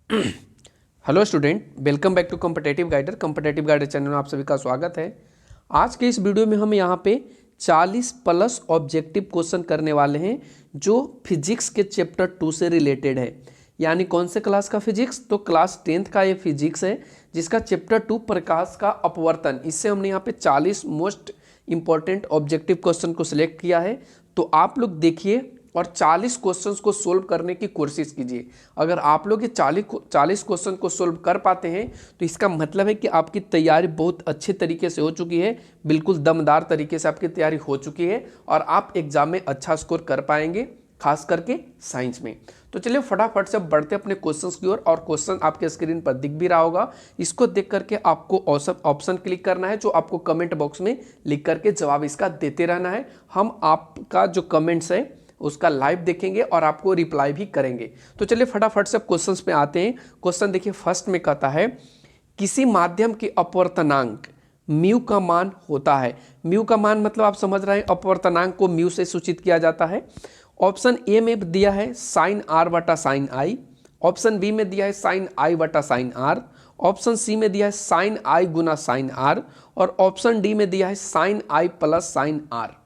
Hello student, welcome back to competitive guider channel में आप सभी का स्वागत है। आज के इस वीडियो में हम यहाँ पे 40 प्लस ऑब्जेक्टिव क्वेश्चन करने वाले हैं जो फिजिक्स के चैप्टर 2 से रिलेटेड है। यानी कौन से क्लास का फिजिक्स? तो क्लास 10th का ये फिजिक्स है जिसका चैप्टर 2 प्रकाश का अपवर्तन। इससे हमने यहाँ पे 40 मोस्ट इंपॉर्टेंट ऑब्जेक्टिव क्वेश्चन को सिलेक्ट किया है। तो आप लोग देखिए और 40 क्वेश्चंस को सोल्व करने की कोशिश कीजिए। अगर आप लोग ये 40 क्वेश्चन को सोल्व कर पाते हैं तो इसका मतलब है कि आपकी तैयारी बहुत अच्छे तरीके से हो चुकी है, बिल्कुल दमदार तरीके से आपकी तैयारी हो चुकी है और आप एग्जाम में अच्छा स्कोर कर पाएंगे, खास करके साइंस में। तो चलिए फटाफट से बढ़ते अपने क्वेश्चंस की ओर। और क्वेश्चन आपके स्क्रीन पर दिख भी रहा होगा, इसको देख करके आपको ऑप्शन क्लिक करना है जो आपको कमेंट बॉक्स में लिख करके जवाब इसका देते रहना है। हम आपका जो कमेंट्स है उसका लाइव देखेंगे और आपको रिप्लाई भी करेंगे। तो चलिए फटाफट से क्वेश्चंस पे आते हैं। क्वेश्चन देखिए, फर्स्ट में कहता है किसी माध्यम के अपवर्तनांक म्यू का मान होता है। म्यू का मान मतलब आप समझ रहे हैं, अपवर्तनांक को म्यू से सूचित किया जाता है। ऑप्शन ए में दिया है साइन आर बटा साइन आई, ऑप्शन बी में दिया है साइन आई बटा साइन आर, ऑप्शन सी में दिया है साइन आई गुना साइन आर और ऑप्शन डी में दिया है sine I plus sine R.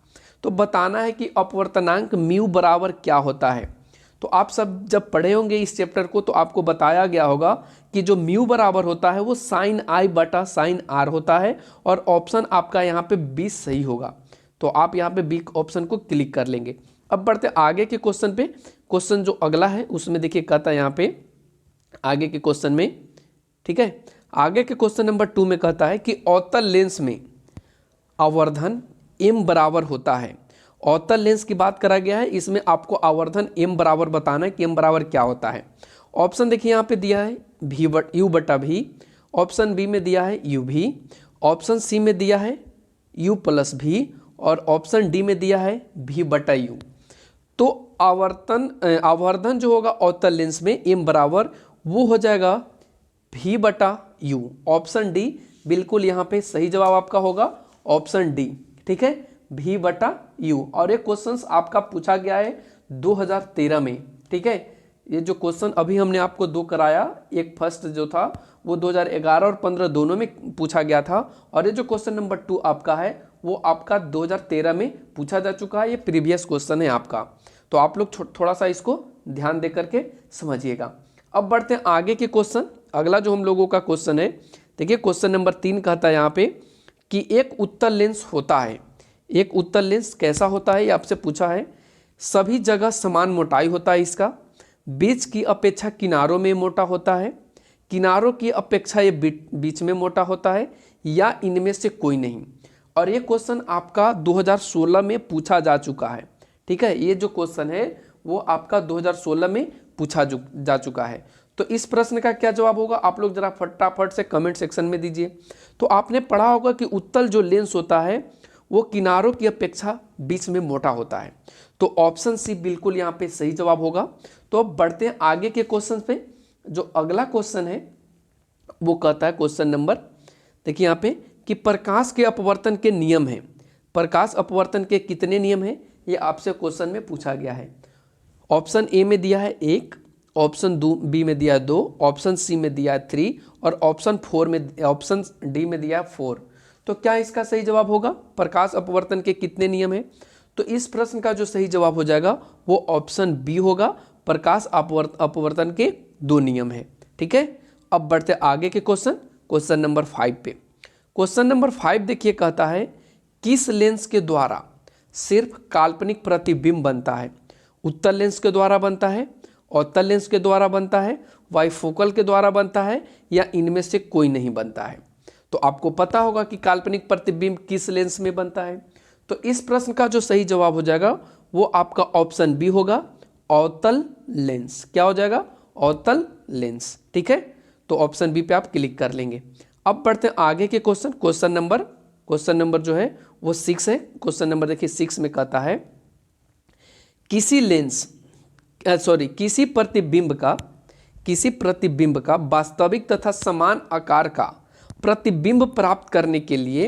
तो बताना है कि अपवर्तनांक म्यू बराबर क्या होता है। तो आप सब जब पढ़े होंगे इस चैप्टर को तो आपको बताया गया होगा कि जो म्यू बराबर होता है वो साइन आई बटा साइन आर होता है और ऑप्शन आपका यहाँ पे 20 सही होगा। तो आप यहाँ पे बी ऑप्शन को क्लिक कर लेंगे। अब बढ़ते आगे के क्वेश्चन पे। क्वेश्चन जो अगला है उसमें देखिए कहता है यहाँ पे आगे के क्वेश्चन में, ठीक है, आगे के क्वेश्चन नंबर 2 में कहता है कि अवतल लेंस में आवर्धन m बराबर होता है। अवतल लेंस की बात करा गया है, इसमें आपको आवर्धन m बराबर बताना है कि m बराबर क्या होता है। ऑप्शन देखिए यहाँ पे दिया है u बटा भी, ऑप्शन बी में दिया है u भी, ऑप्शन सी में दिया है u प्लस भी और ऑप्शन डी में दिया है v बटा u। तो आवर्धन जो होगा अवतल लेंस में m बराबर वो हो जाएगा v बटा u। ऑप्शन डी बिल्कुल यहाँ पे सही जवाब आपका होगा, ऑप्शन डी, ठीक है, v बटा u। और ये क्वेश्चन आपका पूछा गया है 2013 में, ठीक है। ये जो क्वेश्चन अभी हमने आपको दो कराया, एक फर्स्ट जो था वो 2011 और 15 दोनों में पूछा गया था और ये जो क्वेश्चन नंबर 2 आपका है वो आपका 2013 में पूछा जा चुका है। ये प्रीवियस क्वेश्चन है आपका, तो आप लोग थोड़ा सा इसको ध्यान दे करके समझिएगा। अब बढ़ते हैं आगे के क्वेश्चन। अगला जो हम लोगों का क्वेश्चन है, देखिए क्वेश्चन नंबर 3 कहता है यहाँ पे कि एक उत्तल लेंस होता है। एक उत्तल लेंस कैसा होता है ये आपसे पूछा है। सभी जगह समान मोटाई होता है इसका, बीच की अपेक्षा किनारों में मोटा होता है, किनारों की अपेक्षा ये बीच में मोटा होता है या इनमें से कोई नहीं। और ये क्वेश्चन आपका 2016 में पूछा जा चुका है, ठीक है। ये जो क्वेश्चन है वो आपका 2016 में पूछा जा चुका है। तो इस प्रश्न का क्या जवाब होगा आप लोग जरा फटाफट से कमेंट सेक्शन में दीजिए। तो आपने पढ़ा होगा कि उत्तल जो लेंस होता है वो किनारों की अपेक्षा बीच में मोटा होता है। तो ऑप्शन सी बिल्कुल यहाँ पे सही जवाब होगा। तो अब बढ़ते हैं आगे के क्वेश्चन पे। जो अगला क्वेश्चन है वो कहता है क्वेश्चन नंबर, देखिए यहाँ पे कि प्रकाश के अपवर्तन के नियम हैं। प्रकाश अपवर्तन के कितने नियम हैं ये आपसे क्वेश्चन में पूछा गया है। ऑप्शन ए में दिया है 1, ऑप्शन बी में दिया है 2, ऑप्शन सी में दिया है 3 और ऑप्शन डी में दिया है 4। तो क्या इसका सही जवाब होगा? प्रकाश अपवर्तन के कितने नियम हैं? तो इस प्रश्न का जो सही जवाब हो जाएगा वो ऑप्शन बी होगा, प्रकाश अपवर्तन के 2 नियम है, ठीक है। अब बढ़ते आगे के क्वेश्चन नंबर 5 पे। क्वेश्चन नंबर 5 देखिए कहता है किस लेंस के द्वारा सिर्फ काल्पनिक प्रतिबिंब बनता है? उत्तल लेंस के द्वारा बनता है, अवतल लेंस के द्वारा बनता है, बाइफोकल के द्वारा बनता है या इनमें से कोई नहीं बनता है? तो आपको पता होगा कि काल्पनिक प्रतिबिंब किस लेंस में बनता है। तो इस प्रश्न का जो सही जवाब हो जाएगा वो आपका ऑप्शन बी होगा, अवतल लेंस। क्या हो जाएगा? अवतल लेंस, ठीक है। तो ऑप्शन बी पे आप क्लिक कर लेंगे। अब बढ़ते हैं आगे के क्वेश्चन नंबर जो है वो 6 है। क्वेश्चन नंबर देखिए 6 में कहता है किसी प्रतिबिंब का वास्तविक तथा समान आकार का प्रतिबिंब प्राप्त करने के लिए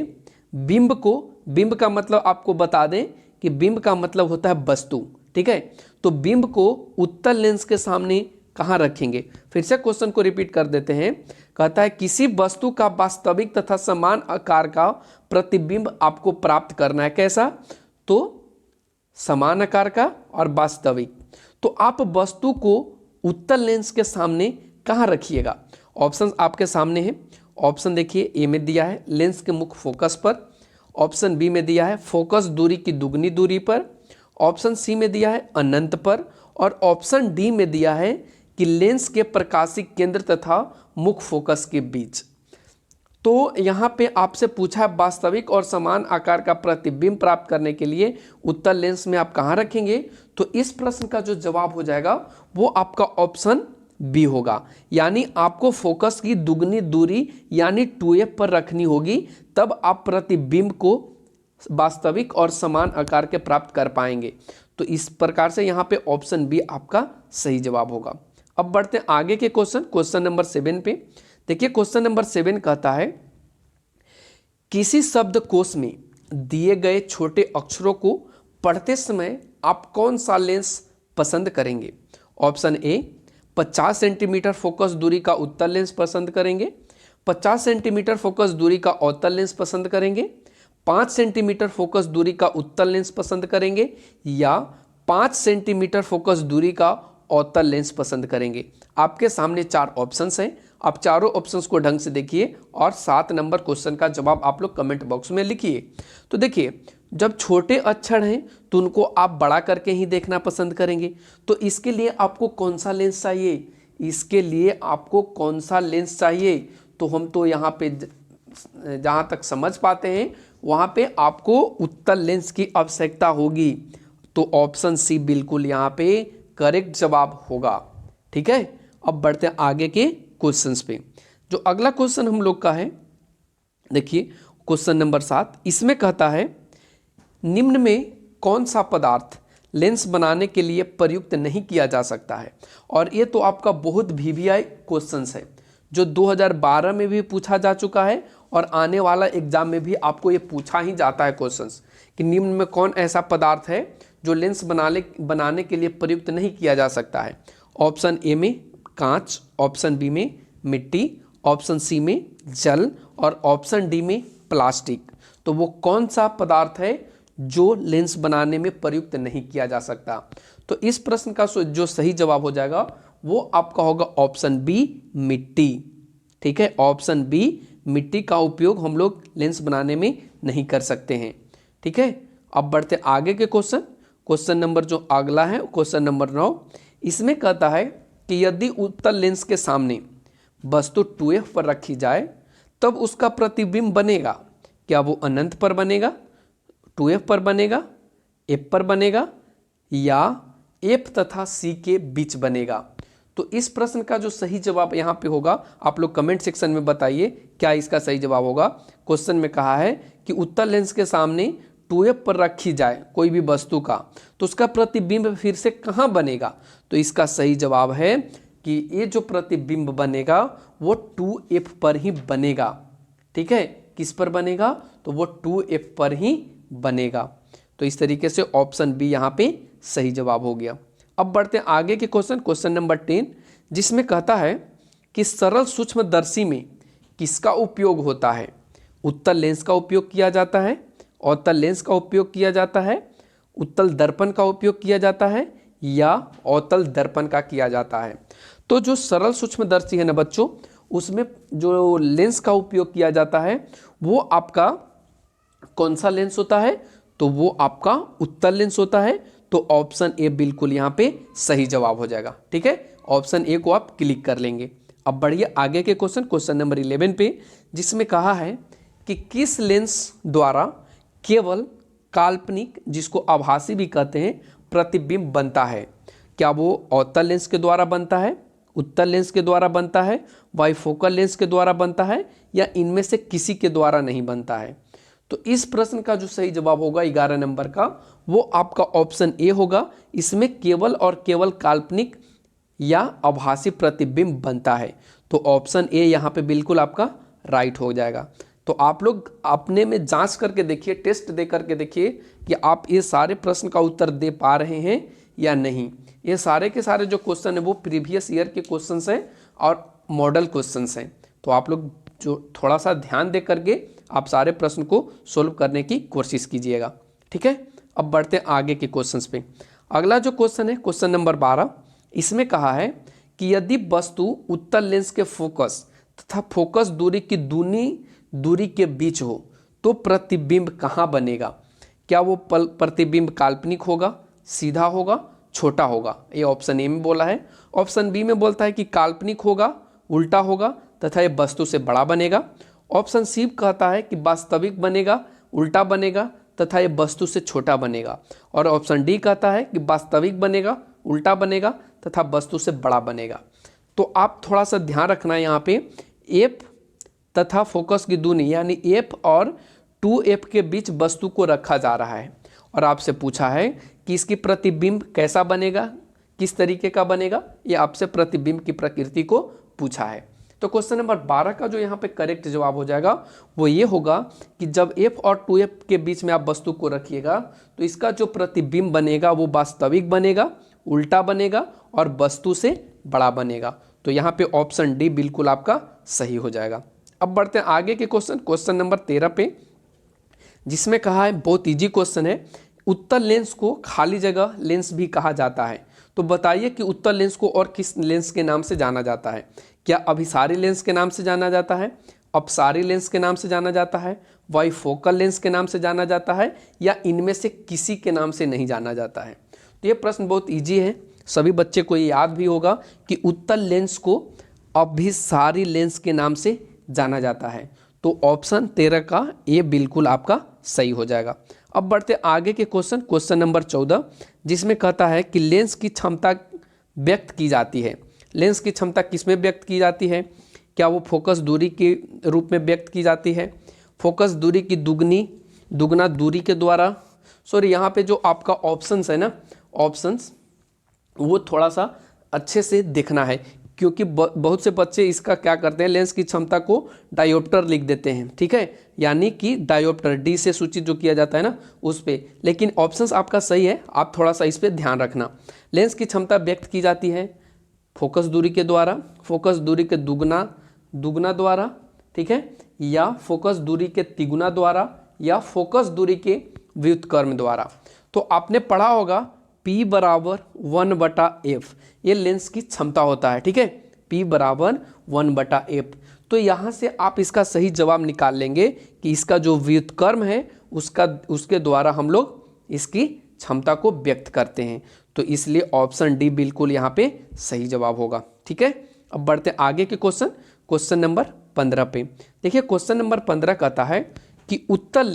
बिंब का मतलब आपको बता दें कि बिंब का मतलब होता है वस्तु, ठीक है। तो बिंब को उत्तल लेंस के सामने कहाँ रखेंगे। फिर से क्वेश्चन को रिपीट कर देते हैं। कहता है किसी वस्तु का वास्तविक तथा समान आकार का प्रतिबिंब आपको प्राप्त करना है। कैसा? तो समान आकार का और वास्तविक। तो आप वस्तु को उत्तल लेंस के सामने कहाँ रखिएगा? ऑप्शन आपके सामने है। ऑप्शन देखिए, ए में दिया है लेंस के मुख्य फोकस पर, ऑप्शन बी में दिया है फोकस दूरी की दुगनी दूरी पर, ऑप्शन सी में दिया है अनंत पर, और ऑप्शन डी में दिया है कि लेंस के प्रकाशिक केंद्र तथा मुख्य फोकस के बीच। तो यहाँ पे आपसे पूछा है वास्तविक और समान आकार का प्रतिबिंब प्राप्त करने के लिए उत्तल लेंस में आप कहाँ रखेंगे? तो इस प्रश्न का जो जवाब हो जाएगा वो आपका ऑप्शन बी होगा, यानी आपको फोकस की दुगनी दूरी यानी 2f पर रखनी होगी, तब आप प्रतिबिंब को वास्तविक और समान आकार के प्राप्त कर पाएंगे। तो इस प्रकार से यहाँ पे ऑप्शन बी आपका सही जवाब होगा। अब बढ़ते हैं आगे के क्वेश्चन नंबर 7 पे। देखिए क्वेश्चन नंबर 7 कहता है किसी शब्दकोश में दिए गए छोटे अक्षरों को पढ़ते समय आप कौन सा लेंस पसंद करेंगे? ऑप्शन ए 50 सेंटीमीटर फोकस दूरी का उत्तल लेंस पसंद करेंगे, 50 सेंटीमीटर फोकस दूरी का अवतल लेंस पसंद करेंगे, 5 सेंटीमीटर फोकस दूरी का उत्तल लेंस पसंद करेंगे, या 5 सेंटीमीटर फोकस दूरी का अवतल लेंस पसंद करेंगे। आपके सामने 4 ऑप्शंस हैं। आप चारों ऑप्शंस को ढंग से देखिए और 7 नंबर क्वेश्चन का जवाब आप लोग कमेंट बॉक्स में लिखिए। तो देखिए, जब छोटे अक्षर हैं तो उनको आप बड़ा करके ही देखना पसंद करेंगे। तो इसके लिए आपको कौन सा लेंस चाहिए? इसके लिए आपको कौन सा लेंस चाहिए? तो हम तो यहाँ पे जहाँ तक समझ पाते हैं वहाँ पे आपको उत्तल लेंस की आवश्यकता होगी। तो ऑप्शन सी बिल्कुल यहाँ पे करेक्ट जवाब होगा। ठीक है, अब बढ़ते हैं आगे के क्वेश्चंस पे। जो अगला क्वेश्चन हम लोग का है, देखिए क्वेश्चन नंबर 7। इसमें कहता है निम्न में कौन सा पदार्थ लेंस बनाने के लिए प्रयुक्त नहीं किया जा सकता है? और ये तो आपका बहुत VVI क्वेश्चंस है, जो 2012 में भी पूछा जा चुका है और आने वाला एग्जाम में भी आपको ये पूछा ही जाता है क्वेश्चंस कि निम्न में कौन ऐसा पदार्थ है जो लेंस बनाने के लिए प्रयुक्त नहीं किया जा सकता है। ऑप्शन ए में कांच, ऑप्शन बी में मिट्टी, ऑप्शन सी में जल, और ऑप्शन डी में प्लास्टिक। तो वो कौन सा पदार्थ है जो लेंस बनाने में प्रयुक्त नहीं किया जा सकता? तो इस प्रश्न का जो सही जवाब हो जाएगा वो आपका होगा ऑप्शन बी मिट्टी। ठीक है, ऑप्शन बी मिट्टी का उपयोग हम लोग लेंस बनाने में नहीं कर सकते हैं। ठीक है, अब बढ़ते आगे के क्वेश्चन नंबर जो अगला है क्वेश्चन नंबर 9। इसमें कहता है कि यदि उत्तल लेंस के सामने वस्तु 2f पर रखी जाए तब उसका प्रतिबिंब बनेगा। क्या वो अनंत पर बनेगा, 2f पर बनेगा, f पर बनेगा, या f तथा c के बीच बनेगा? तो इस प्रश्न का जो सही जवाब यहाँ पे होगा आप लोग कमेंट सेक्शन में बताइए क्या इसका सही जवाब होगा। क्वेश्चन में कहा है कि उत्तल लेंस के सामने 2f पर रखी जाए कोई भी वस्तु का तो उसका प्रतिबिंब फिर से कहाँ बनेगा? तो इसका सही जवाब है कि ये जो प्रतिबिंब बनेगा वो 2f पर ही बनेगा। ठीक है, किस पर बनेगा? तो वो 2f पर ही बनेगा। तो इस तरीके से ऑप्शन बी यहाँ पे सही जवाब हो गया। अब बढ़ते हैं आगे के क्वेश्चन नंबर 10, जिसमें कहता है कि सरल सूक्ष्मदर्शी में किसका उपयोग होता है? उत्तल लेंस का उपयोग किया जाता है, अवतल लेंस का उपयोग किया जाता है, उत्तल दर्पण का उपयोग किया जाता है, या अवतल दर्पण का किया जाता है? तो जो सरल सूक्ष्मदर्शी है ना बच्चों, उसमें जो लेंस का उपयोग किया जाता है वो आपका कौन सा लेंस होता है? तो वो आपका उत्तल लेंस होता है। तो ऑप्शन ए बिल्कुल यहाँ पे सही जवाब हो जाएगा। ठीक है, ऑप्शन ए को आप क्लिक कर लेंगे। अब बढ़िए आगे के क्वेश्चन नंबर 11 पे, जिसमें कहा है कि किस लेंस द्वारा केवल काल्पनिक, जिसको आभासी भी कहते हैं, प्रतिबिंब बनता है? क्या वो अवतल लेंस के द्वारा बनता है, उत्तल लेंस के द्वारा बनता है, बाइफोकल लेंस के द्वारा बनता है, या इनमें से किसी के द्वारा नहीं बनता है? तो इस प्रश्न का जो सही जवाब होगा 11 नंबर का वो आपका ऑप्शन ए होगा। इसमें केवल और केवल काल्पनिक या आभासी प्रतिबिंब बनता है। तो ऑप्शन ए यहाँ पे बिल्कुल आपका राइट हो जाएगा। तो आप लोग अपने में जांच करके देखिए, टेस्ट दे करके देखिए कि आप ये सारे प्रश्न का उत्तर दे पा रहे हैं या नहीं। ये सारे के सारे जो क्वेश्चन है वो प्रीवियस ईयर के क्वेश्चन हैं और मॉडल क्वेश्चन हैं। तो आप लोग जो थोड़ा सा ध्यान दे करके आप सारे प्रश्न को सोल्व करने की कोशिश कीजिएगा, ठीक है। अब बढ़ते हैं आगे के क्वेश्चंस पे। अगला जो क्वेश्चन है क्वेश्चन नंबर 12, इसमें कहा है कि यदि वस्तु उत्तल लेंस के फोकस तथा फोकस दूरी की दूरी के बीच हो तो प्रतिबिंब कहाँ बनेगा। क्या वो प्रतिबिंब काल्पनिक होगा, सीधा होगा, छोटा होगा। ये ऑप्शन ए में बोला है। ऑप्शन बी में बोलता है कि काल्पनिक होगा, उल्टा होगा तथा ये वस्तु से बड़ा बनेगा। ऑप्शन सी कहता है कि वास्तविक बनेगा, उल्टा बनेगा तथा ये वस्तु से छोटा बनेगा। और ऑप्शन डी कहता है कि वास्तविक बनेगा, उल्टा बनेगा तथा वस्तु से बड़ा बनेगा। तो आप थोड़ा सा ध्यान रखना है यहाँ पे एफ तथा फोकस की दूरी यानी एफ और 2f के बीच वस्तु को रखा जा रहा है और आपसे पूछा है कि इसकी प्रतिबिंब कैसा बनेगा, किस तरीके का बनेगा। ये आपसे प्रतिबिंब की प्रकृति को पूछा है। तो क्वेश्चन नंबर 12 का जो यहाँ पे करेक्ट जवाब हो जाएगा वो ये होगा कि जब f और 2f के बीच में आप वस्तु को रखिएगा तो इसका जो प्रतिबिंब बनेगा वो वास्तविक बनेगा, उल्टा बनेगा और वस्तु से बड़ा बनेगा। तो यहाँ पे ऑप्शन डी बिल्कुल आपका सही हो जाएगा। अब बढ़ते हैं आगे के क्वेश्चन नंबर 13 पे, जिसमें कहा है, बहुत इजी क्वेश्चन है, उत्तल लेंस को खाली जगह लेंस भी कहा जाता है। तो बताइए कि उत्तल लेंस को और किस लेंस के नाम से जाना जाता है। क्या अभिसारी लेंस के नाम से जाना जाता है, अपसारी लेंस के नाम से जाना जाता है, बाइफोकल लेंस के नाम से जाना जाता है या इनमें से किसी के नाम से नहीं जाना जाता है। तो ये प्रश्न बहुत ईजी है, सभी बच्चे को ये याद भी होगा कि उत्तल लेंस को अभिसारी लेंस के नाम से जाना जाता है। तो ऑप्शन 13 का ये बिल्कुल आपका सही हो जाएगा। अब बढ़ते आगे के क्वेश्चन नंबर 14, जिसमें कहता है कि लेंस की क्षमता व्यक्त की जाती है। लेंस की क्षमता किसमें व्यक्त की जाती है। क्या वो फोकस दूरी के रूप में व्यक्त की जाती है, फोकस दूरी की दुगना दूरी के द्वारा। सॉरी, यहाँ पे जो आपका ऑप्शंस है ना, ऑप्शंस वो थोड़ा सा अच्छे से देखना है, क्योंकि बहुत से बच्चे इसका क्या करते हैं, लेंस की क्षमता को डायोप्टर लिख देते हैं, ठीक है, यानी कि डायोप्टर डी से सूचित जो किया जाता है ना उस पे। लेकिन ऑप्शंस आपका सही है, आप थोड़ा सा इस पे ध्यान रखना। लेंस की क्षमता व्यक्त की जाती है फोकस दूरी के द्वारा, फोकस दूरी के दुगना द्वारा, ठीक है, या फोकस दूरी के तिगुना द्वारा या फोकस दूरी के व्युत्क्रम द्वारा। तो आपने पढ़ा होगा P बराबर 1/f, ये लेंस की क्षमता होता है, ठीक है, P बराबर 1/f। तो यहाँ से आप इसका सही जवाब निकाल लेंगे कि इसका जो व्युत्क्रम है उसके द्वारा हम लोग इसकी क्षमता को व्यक्त करते हैं। तो इसलिए ऑप्शन डी बिल्कुल यहाँ पे सही जवाब होगा, ठीक है। अब बढ़ते आगे के क्वेश्चन नंबर 15 पे। देखिए क्वेश्चन नंबर 15 कहता है कि उत्तल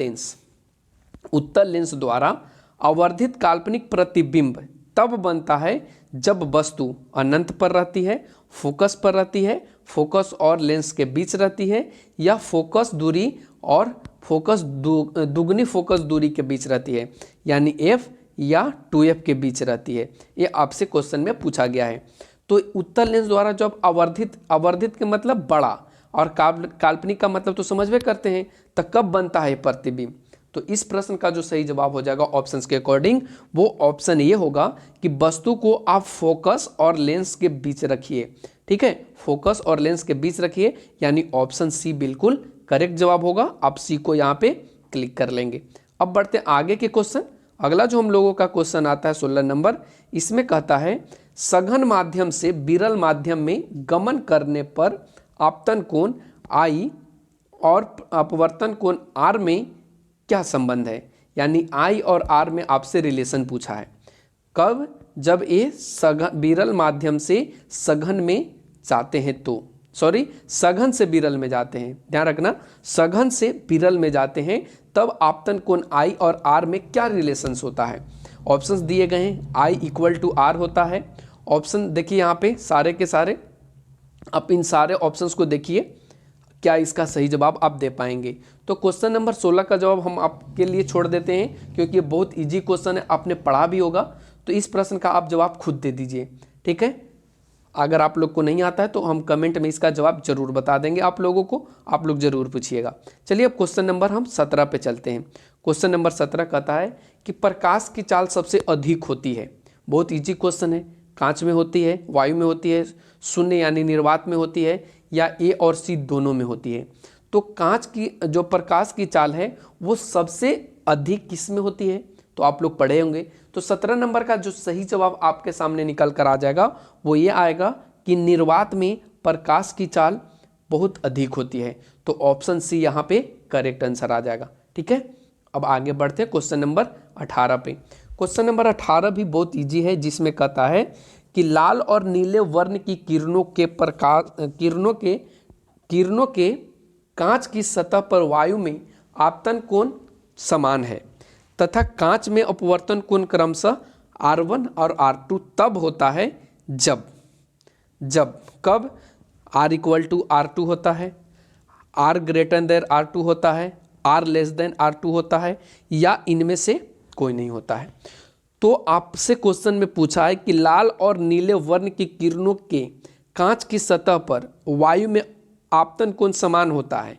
लेंस द्वारा आवर्धित काल्पनिक प्रतिबिंब तब बनता है जब वस्तु अनंत पर रहती है, फोकस पर रहती है, फोकस और लेंस के बीच रहती है, या फोकस दूरी और दुगनी फोकस दूरी के बीच रहती है, यानी f या 2f के बीच रहती है। ये आपसे क्वेश्चन में पूछा गया है। तो उत्तल लेंस द्वारा जब आवर्धित के मतलब बड़ा और काल्पनिक का मतलब तो समझ में करते हैं, तो कब बनता है प्रतिबिंब। तो इस प्रश्न का जो सही जवाब हो जाएगा ऑप्शंस के अकॉर्डिंग वो ऑप्शन ये होगा कि वस्तु को आप फोकस और लेंस के बीच रखिए, ठीक है, फोकस और लेंस के बीच रखिए, यानी ऑप्शन सी बिल्कुल करेक्ट जवाब होगा। आप सी को यहाँ पे क्लिक कर लेंगे। अब बढ़ते आगे के क्वेश्चन। अगला जो हम लोगों का क्वेश्चन आता है 16 नंबर, इसमें कहता है सघन माध्यम से विरल माध्यम में गमन करने पर आपतन कोण I और अपवर्तन कोण R में क्या संबंध है, यानी I और R में आपसे रिलेशन पूछा है। कब, जब ये विरल माध्यम से सघन में जाते हैं तो, सॉरी सघन से विरल में जाते हैं, ध्यान रखना, सघन से विरल में जाते हैं तब आपतन कोण I और R में क्या रिलेशंस होता है। ऑप्शंस दिए गए हैं, I = R होता है। ऑप्शन देखिए यहाँ पे सारे के सारे, आप इन सारे ऑप्शंस को देखिए, क्या इसका सही जवाब आप दे पाएंगे। तो क्वेश्चन नंबर 16 का जवाब हम आपके लिए छोड़ देते हैं, क्योंकि ये बहुत इजी क्वेश्चन है, आपने पढ़ा भी होगा। तो इस प्रश्न का आप जवाब खुद दे दीजिए, ठीक है। अगर आप लोग को नहीं आता है तो हम कमेंट में इसका जवाब जरूर बता देंगे आप लोगों को, आप लोग जरूर पूछिएगा। चलिए अब क्वेश्चन नंबर हम 17 पे चलते हैं। क्वेश्चन नंबर 17 कहता है कि प्रकाश की चाल सबसे अधिक होती है बहुत इजी क्वेश्चन है। कांच में होती है, वायु में होती है, शून्य यानी निर्वात में होती है, या ए और सी दोनों में होती है। तो कांच की जो प्रकाश की चाल है वो सबसे अधिक किस में होती है, तो आप लोग पढ़े होंगे। तो 17 नंबर का जो सही जवाब आपके सामने निकल कर आ जाएगा वो ये आएगा कि निर्वात में प्रकाश की चाल बहुत अधिक होती है। तो ऑप्शन सी यहाँ पे करेक्ट आंसर आ जाएगा। ठीक है, अब आगे बढ़ते हैं क्वेश्चन नंबर 18 पे। क्वेश्चन नंबर 18 भी बहुत इजी है, जिसमें कहता है कि लाल और नीले वर्ण की किरणों के कांच की सतह पर वायु में आपतन कोण समान है तथा कांच में अपवर्तन कोण क्रमशः R1 और R2 तब होता है जब कब R इक्वल टू R2 होता है, R ग्रेटर देन R2 होता है, R लेस देन R2 होता है, या इनमें से कोई नहीं होता है। तो आपसे क्वेश्चन में पूछा है कि लाल और नीले वर्ण की किरणों के कांच की सतह पर वायु में आपतन कोण समान होता है,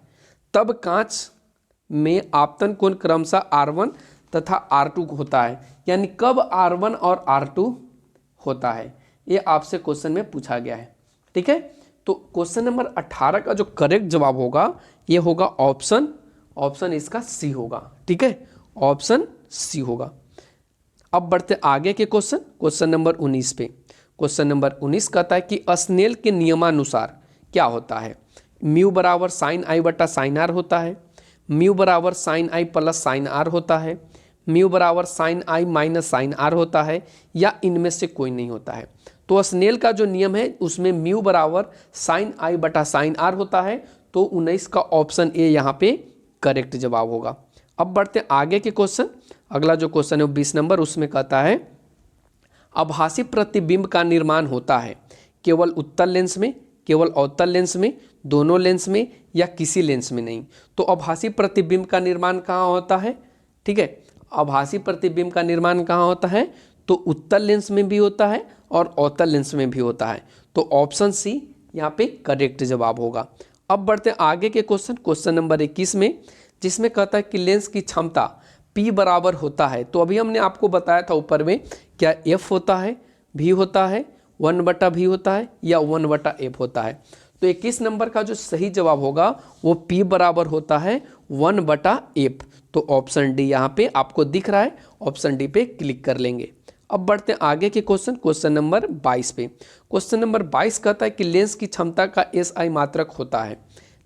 तब कांच में आपतन कोण क्रमशः R1 तथा R2 होता है, यानी कब R1 और R2 होता है, ये आपसे क्वेश्चन में पूछा गया है। ठीक है, तो क्वेश्चन नंबर 18 का जो करेक्ट जवाब होगा ये होगा ऑप्शन इसका सी होगा। ठीक है, ऑप्शन सी होगा। अब बढ़ते आगे के क्वेश्चन नंबर 19 पे। क्वेश्चन नंबर 19 कहता है कि स्नेल के नियमानुसार क्या होता है। म्यू बराबर साइन आई बटा साइन आर होता है, म्यू बराबर sine I plus sine R होता है, म्यू बराबर sine I minus sine R होता है, या इनमें से कोई नहीं होता है। तो स्नेल का जो नियम है उसमें म्यू बराबर साइन आई बटा साइन आर होता है। तो 19 का ऑप्शन ए यहाँ पे करेक्ट जवाब होगा। अब बढ़ते आगे के क्वेश्चन। अगला जो क्वेश्चन है वो 20 नंबर, उसमें कहता है आभासी प्रतिबिंब का निर्माण होता है केवल उत्तल लेंस में, केवल अवतल लेंस में, दोनों लेंस में, या किसी लेंस में नहीं। तो आभासी प्रतिबिंब का निर्माण कहाँ होता है। ठीक है, आभासी प्रतिबिंब का निर्माण कहाँ होता है, तो उत्तल लेंस में भी होता है और अवतल लेंस में भी होता है। तो ऑप्शन सी यहाँ पे करेक्ट जवाब होगा। अब बढ़ते आगे के क्वेश्चन नंबर 21 में, जिसमें कहता है कि लेंस की क्षमता P बराबर होता है। तो अभी हमने आपको बताया था ऊपर में, क्या F होता है, V होता है, 1/V होता है, या 1/F होता है। तो 21 नंबर का जो सही जवाब होगा वो P बराबर होता है 1/F। तो ऑप्शन डी यहाँ पे आपको दिख रहा है, ऑप्शन डी पे क्लिक कर लेंगे। अब बढ़ते हैं आगे के क्वेश्चन नंबर 22 पे। क्वेश्चन नंबर 22 कहता है कि लेंस की क्षमता का एसआई मात्रक होता है।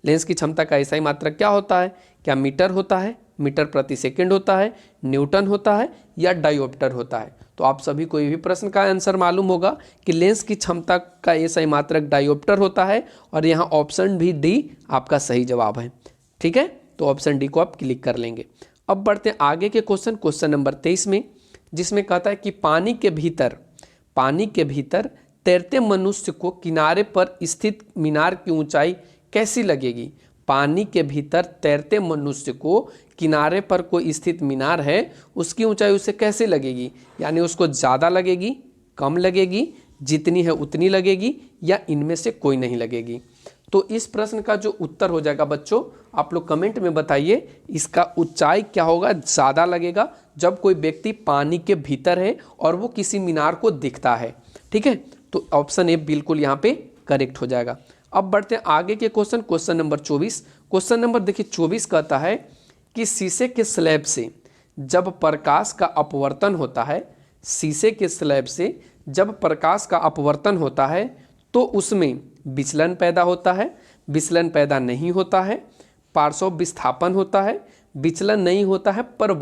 लेंस की क्षमता का एसआई मात्रक क्या होता है, क्या मीटर होता है, मीटर प्रति सेकंड होता है, न्यूटन होता है, या डायोप्टर होता है। तो आप सभी को ये भी प्रश्न का आंसर मालूम होगा कि लेंस की क्षमता का एसआई मात्रक डायोप्टर होता है, और यहाँ ऑप्शन भी डी आपका सही जवाब है। ठीक है, तो ऑप्शन डी को आप क्लिक कर लेंगे। अब बढ़ते हैं आगे के क्वेश्चन नंबर 23 में, जिसमें कहता है कि पानी के भीतर तैरते मनुष्य को किनारे पर स्थित मीनार की ऊंचाई कैसी लगेगी। पानी के भीतर तैरते मनुष्य को किनारे पर कोई स्थित मीनार है, उसकी ऊंचाई उसे कैसे लगेगी, यानी उसको ज़्यादा लगेगी, कम लगेगी, जितनी है उतनी लगेगी, या इनमें से कोई नहीं लगेगी। तो इस प्रश्न का जो उत्तर हो जाएगा बच्चों, आप लोग कमेंट में बताइए इसका ऊंचाई क्या होगा। ज़्यादा लगेगा जब कोई व्यक्ति पानी के भीतर है और वो किसी मीनार को दिखता है। ठीक है, तो ऑप्शन ए बिल्कुल यहाँ पे करेक्ट हो जाएगा। अब बढ़ते हैं आगे के क्वेश्चन नंबर 24। क्वेश्चन नंबर देखिए 24 कहता है कि शीशे के स्लैब से जब प्रकाश का अपवर्तन होता है, शीशे के स्लैब से जब प्रकाश का अपवर्तन होता है तो उसमें विचलन पैदा होता है, विचलन पैदा नहीं होता है, पार्श्व विस्थापन होता है, विचलन नहीं होता है पर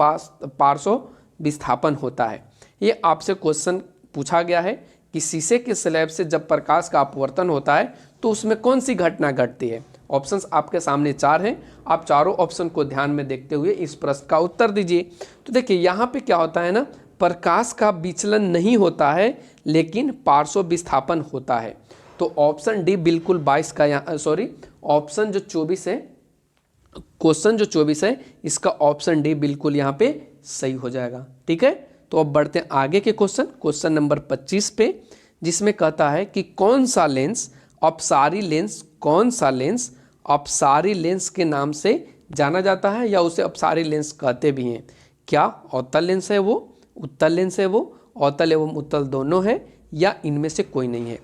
पार्श्व विस्थापन होता है। ये आपसे क्वेश्चन पूछा गया है कि शीशे के स्लैब से जब प्रकाश का अपवर्तन होता है तो उसमें कौन सी घटना घटती है। ऑप्शंस आपके सामने 4 हैं, आप चारों ऑप्शन को ध्यान में देखते हुए इस प्रश्न का उत्तर दीजिए। तो देखिए यहाँ पे क्या होता है ना, प्रकाश का विचलन नहीं होता है लेकिन पार्श्व विस्थापन होता है। तो ऑप्शन डी बिल्कुल 22 का यहाँ ऑप्शन जो 24 है, क्वेश्चन जो 24 है, इसका ऑप्शन डी बिल्कुल यहाँ पे सही हो जाएगा। ठीक है, तो अब बढ़ते हैं आगे के क्वेश्चन नंबर 25 पे, जिसमें कहता है कि कौन सा लेंस अपसारी लेंस के नाम से जाना जाता है, या उसे अपसारी लेंस कहते भी हैं। क्या अवतल लेंस है वो, उत्तल लेंस है वो, अवतल एवं उत्तल दोनों है, या इनमें से कोई नहीं है।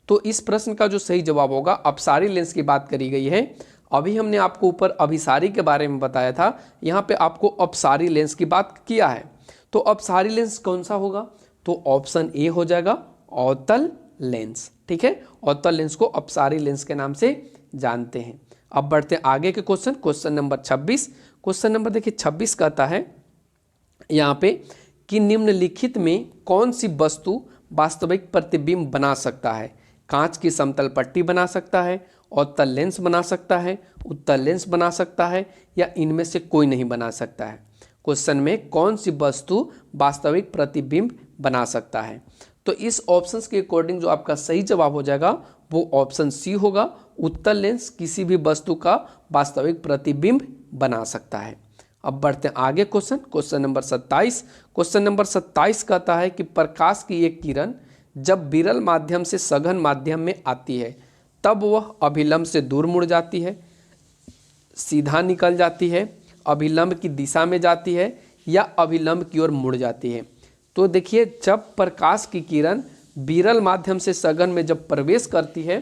तो इस प्रश्न का जो सही जवाब होगा, अपसारी लेंस की बात करी गई है। अभी हमने आपको ऊपर अभिसारी के बारे में बताया था, यहाँ पे आपको अपसारी लेंस की बात किया है। तो अपसारी लेंस कौन सा होगा? तो ऑप्शन ए हो जाएगा, अवतल लेंस। ठीक है, अवतल लेंस को अपसारी लेंस के नाम से जानते हैं। अब बढ़ते हैं आगे के question, question number 26। Question number देखिए 26 कहता है यहाँ पे कि निम्नलिखित में कौन सी वस्तु वास्तविक प्रतिबिंब बना सकता है? कांच की समतल पट्टी बना सकता है, अवतल लेंस बना सकता है, उत्तल लेंस बना सकता है, या इनमें से कोई नहीं बना सकता है। क्वेश्चन में कौन सी वस्तु वास्तविक प्रतिबिंब बना सकता है? तो इस ऑप्शंस के अकॉर्डिंग जो आपका सही जवाब हो जाएगा वो ऑप्शन सी होगा, उत्तल लेंस किसी भी वस्तु का वास्तविक प्रतिबिंब बना सकता है। अब बढ़ते हैं आगे question, question number 27। Question number 27 कहता है कि प्रकाश की एक किरण जब विरल माध्यम से सघन माध्यम में आती है तब वह अभिलंब से दूर मुड़ जाती है, सीधा निकल जाती है, अभिलंब की दिशा में जाती है, या अभिलंब की ओर मुड़ जाती है। तो देखिए, जब प्रकाश की किरण विरल माध्यम से सघन में जब प्रवेश करती है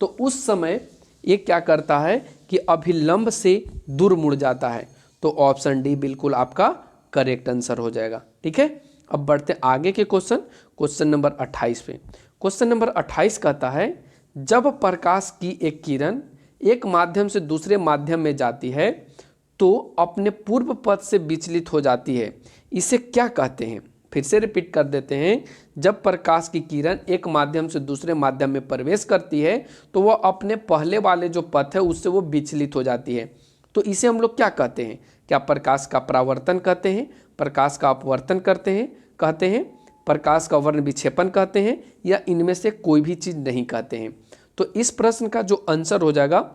तो उस समय ये क्या करता है कि अभिलंब से दूर मुड़ जाता है। तो ऑप्शन डी बिल्कुल आपका करेक्ट आंसर हो जाएगा। ठीक है, अब बढ़ते आगे के क्वेश्चन, क्वेश्चन नंबर 28 पे। क्वेश्चन नंबर 28 कहता है जब प्रकाश की एक किरण एक माध्यम से दूसरे माध्यम में जाती है तो अपने पूर्व पथ से विचलित हो जाती है, इसे क्या कहते हैं? फिर से रिपीट कर देते हैं, जब प्रकाश की किरण एक माध्यम से दूसरे माध्यम में प्रवेश करती है तो वह अपने पहले वाले जो पथ है उससे वो विचलित हो जाती है। तो इसे हम लोग क्या कहते हैं? क्या प्रकाश का परावर्तन कहते हैं, प्रकाश का अपवर्तन कहते हैं, प्रकाश का वर्ण विक्षेपण कहते हैं, या इनमें से कोई भी चीज़ नहीं कहते हैं? तो इस प्रश्न का जो आंसर हो जाएगा,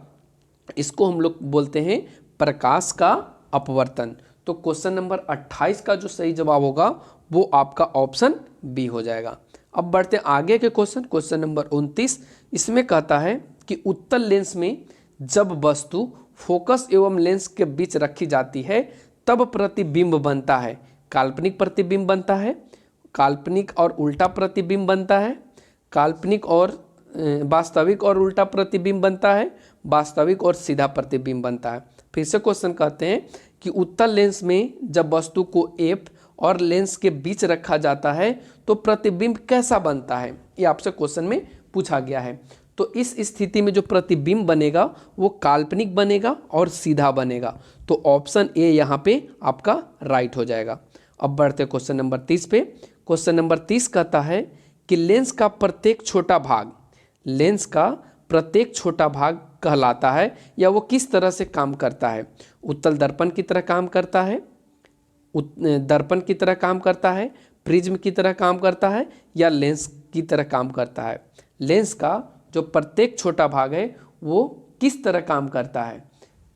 इसको हम लोग बोलते हैं प्रकाश का अपवर्तन। तो क्वेश्चन नंबर 28 का जो सही जवाब होगा वो आपका ऑप्शन बी हो जाएगा। अब बढ़ते हैं आगे के क्वेश्चन, क्वेश्चन नंबर 29। इसमें कहता है कि उत्तल लेंस में जब वस्तु फोकस एवं लेंस के बीच रखी जाती है तब प्रतिबिंब बनता है। काल्पनिक प्रतिबिंब बनता है, काल्पनिक और उल्टा प्रतिबिंब बनता है, काल्पनिक और वास्तविक और उल्टा प्रतिबिंब बनता है, वास्तविक और सीधा प्रतिबिंब बनता है। फिर से क्वेश्चन कहते हैं कि उत्तल लेंस में जब वस्तु को एफ और लेंस के बीच रखा जाता है तो प्रतिबिंब कैसा बनता है, ये आपसे क्वेश्चन में पूछा गया है। तो इस स्थिति में जो प्रतिबिंब बनेगा वो काल्पनिक बनेगा और सीधा बनेगा। तो ऑप्शन ए यहाँ पे आपका राइट हो जाएगा। अब बढ़ते क्वेश्चन नंबर 30 पे। क्वेश्चन नंबर 30 कहता है कि लेंस का प्रत्येक छोटा भाग कहलाता है या वो किस तरह से काम करता है? उत्तल दर्पण की तरह काम करता है, दर्पण की तरह काम करता है, प्रिज्म की तरह काम करता है, या लेंस की तरह काम करता है? लेंस का जो प्रत्येक छोटा भाग है वो किस तरह काम करता है?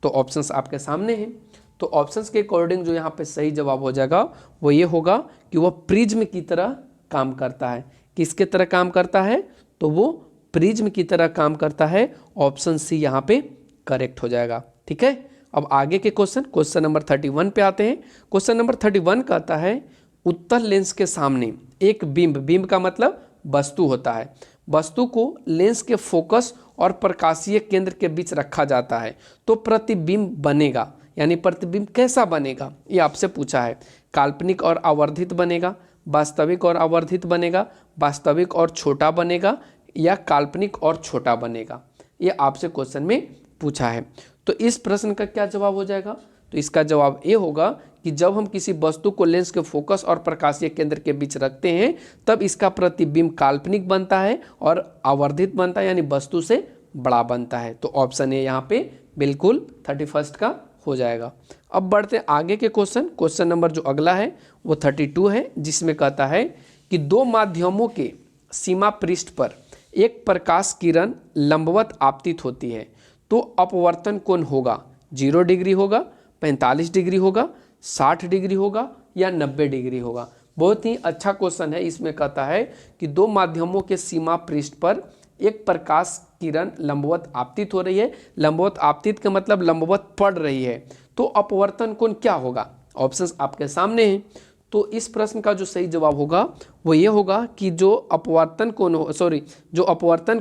तो ऑप्शंस आपके सामने हैं। तो ऑप्शंस के अकॉर्डिंग जो यहाँ पे सही जवाब हो जाएगा वो ये होगा कि वह प्रिज्म की तरह काम करता है। किसके तरह काम करता है? तो वो प्रिज्म की तरह काम करता है। ऑप्शन सी यहाँ पे करेक्ट हो जाएगा। ठीक है, अब आगे के क्वेश्चन, क्वेश्चन नंबर 31 पे आते हैं। क्वेश्चन नंबर 31 कहता है उत्तल लेंस के सामने एक बिंब का मतलब वस्तु होता है, वस्तु को लेंस के फोकस और प्रकाशीय केंद्र के बीच रखा जाता है तो प्रतिबिंब बनेगा, यानी प्रतिबिंब कैसा बनेगा ये आपसे पूछा है। काल्पनिक और आवर्धित बनेगा, वास्तविक और आवर्धित बनेगा, वास्तविक और छोटा बनेगा, या काल्पनिक और छोटा बनेगा, ये आपसे क्वेश्चन में पूछा है। तो इस प्रश्न का क्या जवाब हो जाएगा? तो इसका जवाब ये होगा कि जब हम किसी वस्तु को लेंस के फोकस और प्रकाशीय केंद्र के बीच रखते हैं तब इसका प्रतिबिंब काल्पनिक बनता है और आवर्धित बनता है, यानी वस्तु से बड़ा बनता है। तो ऑप्शन ए यहाँ पे बिल्कुल 31 का हो जाएगा। अब बढ़ते आगे के क्वेश्चन, क्वेश्चन नंबर जो अगला है वो 32 है, जिसमें कहता है कि दो माध्यमों के सीमा पृष्ठ पर एक प्रकाश किरण लंबवत आपतित होती है तो अपवर्तन कोण होगा? 0 डिग्री होगा, 45 डिग्री होगा, 60 डिग्री होगा, या 90 डिग्री होगा? बहुत ही अच्छा क्वेश्चन है। इसमें कहता है कि दो माध्यमों के सीमा पृष्ठ पर एक प्रकाश किरण लंबवत आपतित हो रही है। लंबवत आपतित का मतलब लंबवत पड़ रही है, तो अपवर्तन कोण क्या होगा? ऑप्शंस आपके सामने हैं। तो इस प्रश्न का जो सही जवाब होगा वो ये होगा कि जो अपवर्तन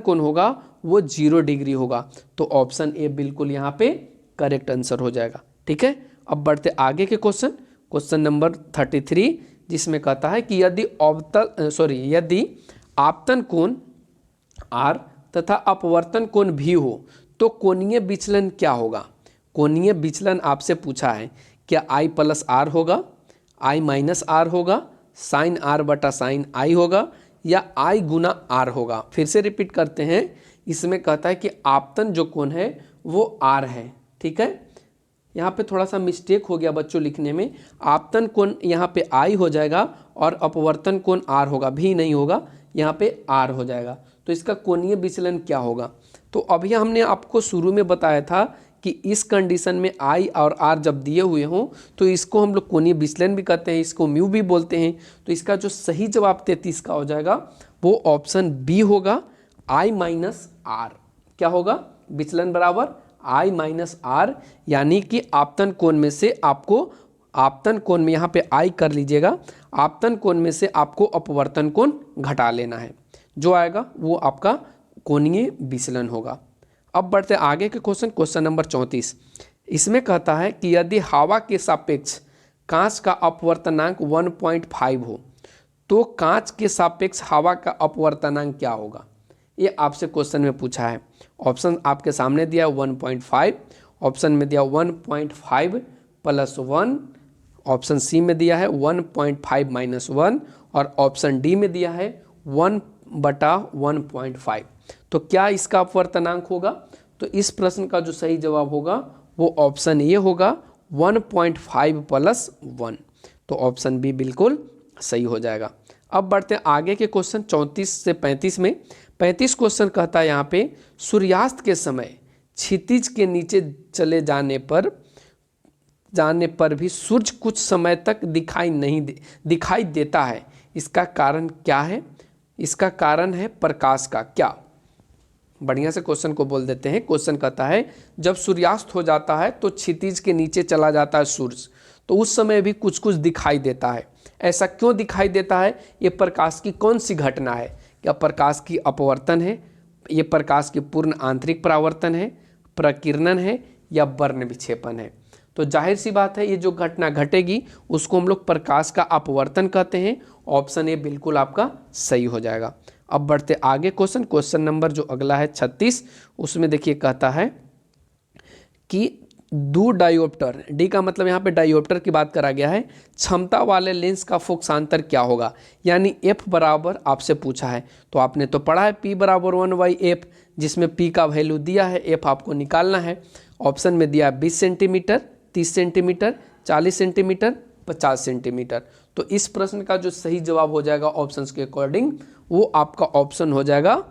कोण होगा वो 0 डिग्री होगा। तो ऑप्शन ए बिल्कुल यहाँ पे करेक्ट आंसर हो जाएगा। ठीक है, अब बढ़ते आगे के क्वेश्चन नंबर 33, जिसमें कहता है कि यदि आपतन कोण R तथा अपवर्तन कोण भी हो तो कोणीय विचलन क्या होगा। कोणीय विचलन आपसे पूछा है, क्या I प्लस R होगा, I माइनस R होगा, साइन R बटा साइन I होगा, या I गुना R होगा। फिर से रिपीट करते हैं, इसमें कहता है कि आपतन जो कोण है वो R है। ठीक है, यहाँ पे थोड़ा सा मिस्टेक हो गया बच्चों लिखने में, आपतन कोण यहाँ पे I हो जाएगा और अपवर्तन कोण R होगा, भी नहीं होगा, यहाँ पे R हो जाएगा। तो इसका कोणीय विचलन क्या होगा। तो अभी हमने आपको शुरू में बताया था कि इस कंडीशन में I और R जब दिए हुए हों तो इसको हम लोग कोणीय विचलन भी कहते हैं, इसको म्यू भी बोलते हैं। तो इसका जो सही जवाब 33 का हो जाएगा वो ऑप्शन बी होगा, I माइनस R। क्या होगा, विचलन बराबर I माइनस R, यानी कि आपतन कोण में से आपको, आपतन कोण में यहाँ पे I कर लीजिएगा, आपतन कोण में से आपको अपवर्तन कोण घटा लेना है, जो आएगा वो आपका कोणीय विचलन होगा। अब बढ़ते आगे के क्वेश्चन नंबर 34। इसमें कहता है कि यदि हवा के सापेक्ष कांच का अपवर्तनांक 1.5 हो तो कांच के सापेक्ष हवा का अपवर्तनांक क्या होगा। ये आपसे क्वेश्चन में पूछा है। ऑप्शन आपके सामने दिया 1.5, ऑप्शन में दिया 1.5 प्लस 1, ऑप्शन सी में दिया है 1.5 माइनस 1, और ऑप्शन डी में दिया है 1/1.5। तो क्या इसका अपवर्तनांक होगा। तो इस प्रश्न का जो सही जवाब होगा वो ऑप्शन ए होगा, 1.5 प्लस 1। तो ऑप्शन बी बिल्कुल सही हो जाएगा। अब बढ़ते हैं आगे के क्वेश्चन 34 से 35 में। 35 क्वेश्चन कहता है यहाँ पे, सूर्यास्त के समय क्षितिज के नीचे चले जाने पर भी सूर्य कुछ समय तक दिखाई देता है, इसका कारण क्या है। इसका कारण है प्रकाश का क्या। बढ़िया से क्वेश्चन को बोल देते हैं। क्वेश्चन कहता है, जब सूर्यास्त हो जाता है तो क्षितिज के नीचे चला जाता है सूर्य, तो उस समय भी कुछ कुछ दिखाई देता है। ऐसा क्यों दिखाई देता है, ये प्रकाश की कौन सी घटना है। क्या प्रकाश की अपवर्तन है, ये प्रकाश की पूर्ण आंतरिक परावर्तन है, प्रकीर्णन है, या वर्ण विक्षेपण है। तो जाहिर सी बात है ये जो घटना घटेगी उसको हम लोग प्रकाश का अपवर्तन कहते हैं। ऑप्शन ए बिल्कुल आपका सही हो जाएगा। अब बढ़ते आगे क्वेश्चन नंबर जो अगला है 36, उसमें देखिए कहता है कि दो डायोप्टर, डी का मतलब यहाँ पे डायोप्टर की बात करा गया है, क्षमता वाले लेंस का फोकसांतर क्या होगा। यानी एफ बराबर आपसे पूछा है, तो आपने तो पढ़ा है P बराबर 1/f, जिसमें P का वैल्यू दिया है, F आपको निकालना है। ऑप्शन में दिया 20 सेंटीमीटर, 30 सेंटीमीटर, 40 सेंटीमीटर, 50 सेंटीमीटर। तो इस प्रश्न का जो सही जवाब हो जाएगा ऑप्शंस के अकॉर्डिंग वो आपका ऑप्शन हो जाएगा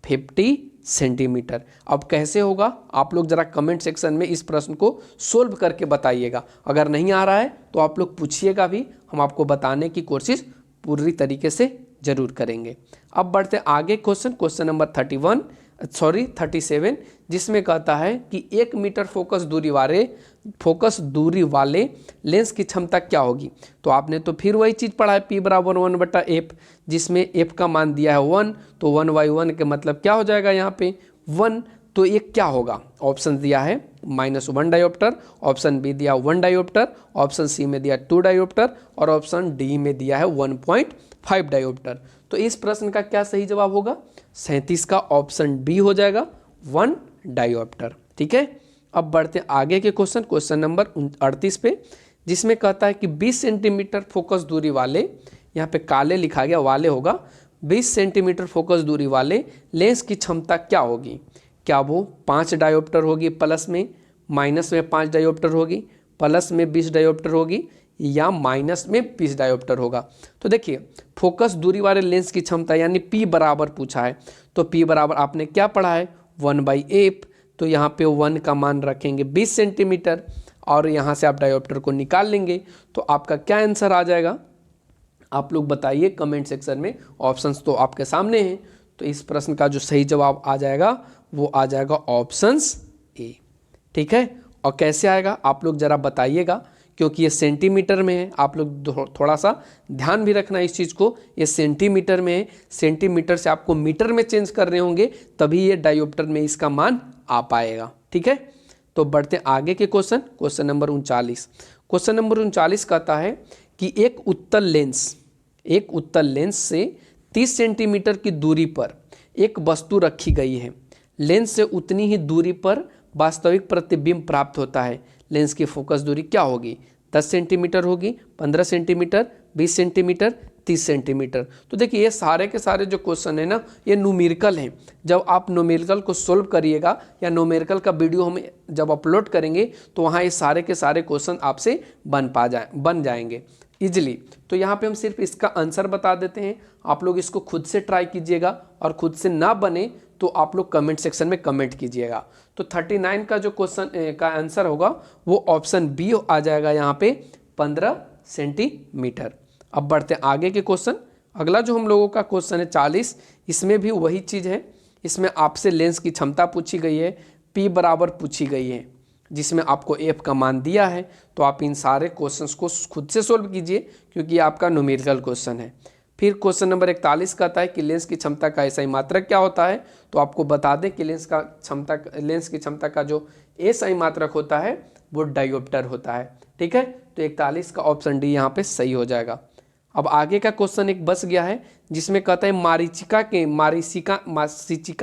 50 सेंटीमीटर। अब कैसे होगा आप लोग जरा कमेंट सेक्शन में इस प्रश्न को सोल्व करके बताइएगा। अगर नहीं आ रहा है तो आप लोग पूछिएगा भी, हम आपको बताने की कोशिश पूरी तरीके से जरूर करेंगे। अब बढ़ते आगे क्वेश्चन नंबर 37, जिसमें कहता है कि 1 मीटर फोकस दूरी वाले लेंस की क्षमता क्या होगी। तो आपने तो फिर वही चीज़ पढ़ा है, P बराबर 1/f, जिसमें f का मान दिया है 1, तो 1/1 के मतलब क्या हो जाएगा यहाँ पे 1। तो ये क्या होगा, ऑप्शन दिया है -1 डायोप्टर, ऑप्शन बी दिया 1 डायोप्टर, ऑप्शन सी में दिया 2 डायोप्टर, और ऑप्शन डी में दिया है 1.5 डायोप्टर। तो इस प्रश्न का क्या सही जवाब होगा, 37 का ऑप्शन बी हो जाएगा, 1 डायोप्टर। ठीक है, अब बढ़ते आगे के क्वेश्चन नंबर 38 पे, जिसमें कहता है कि 20 सेंटीमीटर फोकस दूरी वाले, यहाँ पे काले लिखा गया वाले होगा, 20 सेंटीमीटर फोकस दूरी वाले लेंस की क्षमता क्या होगी। क्या वो 5 डायोप्टर होगी प्लस में, माइनस में 5 डायोप्टर होगी, प्लस में 20 डायोप्टर होगी, या माइनस में 20 डायोप्टर होगा। तो देखिए फोकस दूरी वाले लेंस की क्षमता यानी P बराबर पूछा है, तो P बराबर आपने क्या पढ़ा है 1/f, तो यहाँ पे 1 का मान रखेंगे 20 सेंटीमीटर, और यहाँ से आप डायोप्टर को निकाल लेंगे। तो आपका क्या आंसर आ जाएगा, आप लोग बताइए कमेंट सेक्शन में, ऑप्शंस तो आपके सामने हैं। तो इस प्रश्न का जो सही जवाब आ जाएगा वो आ जाएगा ऑप्शंस ए। ठीक है, और कैसे आएगा आप लोग ज़रा बताइएगा, क्योंकि ये सेंटीमीटर में है। आप लोग थोड़ा सा ध्यान भी रखना इस चीज़ को, ये सेंटीमीटर में है, सेंटीमीटर से आपको मीटर में चेंज कर रहे होंगे तभी ये डायोप्टर में इसका मान आ पाएगा। ठीक है, तो बढ़ते आगे के क्वेश्चन नंबर 39। क्वेश्चन नंबर 39 कहता है कि एक उत्तल लेंस से 30 सेंटीमीटर की दूरी पर एक वस्तु रखी गई है। लेंस से उतनी ही दूरी पर वास्तविक प्रतिबिंब प्राप्त होता है। लेंस की फोकस दूरी क्या होगी? 10 सेंटीमीटर होगी, 15 सेंटीमीटर, 20 सेंटीमीटर, 30 सेंटीमीटर। तो देखिए ये सारे के सारे जो क्वेश्चन है ना, ये न्यूमेरिकल हैं। जब आप न्यूमेरिकल को सोल्व करिएगा या न्यूमेरिकल का वीडियो हम जब अपलोड करेंगे तो वहाँ ये सारे के सारे क्वेश्चन आपसे बन जाएंगे इजीली। तो यहाँ पे हम सिर्फ इसका आंसर बता देते हैं, आप लोग इसको खुद से ट्राई कीजिएगा और खुद से ना बने तो आप लोग कमेंट सेक्शन में कमेंट कीजिएगा। तो 39 का जो क्वेश्चन का आंसर होगा वो ऑप्शन बी आ जाएगा यहाँ पे 15 सेंटीमीटर। अब बढ़ते हैं आगे के क्वेश्चन। अगला जो हम लोगों का क्वेश्चन है 40, इसमें भी वही चीज़ है। इसमें आपसे लेंस की क्षमता पूछी गई है, P बराबर पूछी गई है, जिसमें आपको F का मान दिया है। तो आप इन सारे क्वेश्चंस को खुद से सोल्व कीजिए क्योंकि आपका न्यूमेरिकल क्वेश्चन है। फिर क्वेश्चन नंबर 41 कहता है कि लेंस की क्षमता का SI मात्रक क्या होता है। तो आपको बता दें कि लेंस की क्षमता का जो SI मात्रक होता है वो डायोप्टर होता है। ठीक है, तो 41 का ऑप्शन डी यहाँ पे सही हो जाएगा। अब आगे का क्वेश्चन एक बच गया है जिसमें कहता है मारीचिका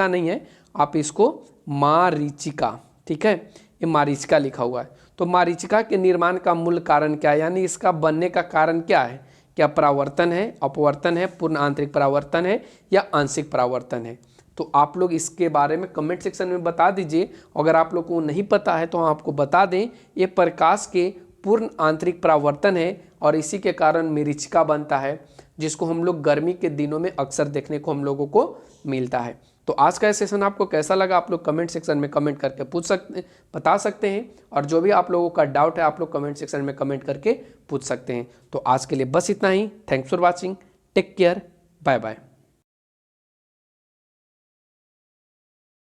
नहीं है, आप इसको मारीचिका, ठीक है, ये मारीचिका लिखा हुआ है। तो मारीचिका के निर्माण का मूल कारण क्या है, यानी इसका बनने का कारण क्या है? क्या परावर्तन है, अपवर्तन है, पूर्ण आंतरिक परावर्तन है या आंशिक परावर्तन है? तो आप लोग इसके बारे में कमेंट सेक्शन में बता दीजिए। अगर आप लोग को नहीं पता है तो हम आपको बता दें, ये प्रकाश के पूर्ण आंतरिक परावर्तन है और इसी के कारण मरीचिका बनता है, जिसको हम लोग गर्मी के दिनों में अक्सर देखने को हम लोगों को मिलता है। तो आज का सेशन आपको कैसा लगा आप लोग कमेंट सेक्शन में कमेंट करके बता सकते हैं, और जो भी आप लोगों का डाउट है आप लोग कमेंट सेक्शन में कमेंट करके पूछ सकते हैं। तो आज के लिए बस इतना ही। Thanks for watching, take care, bye bye.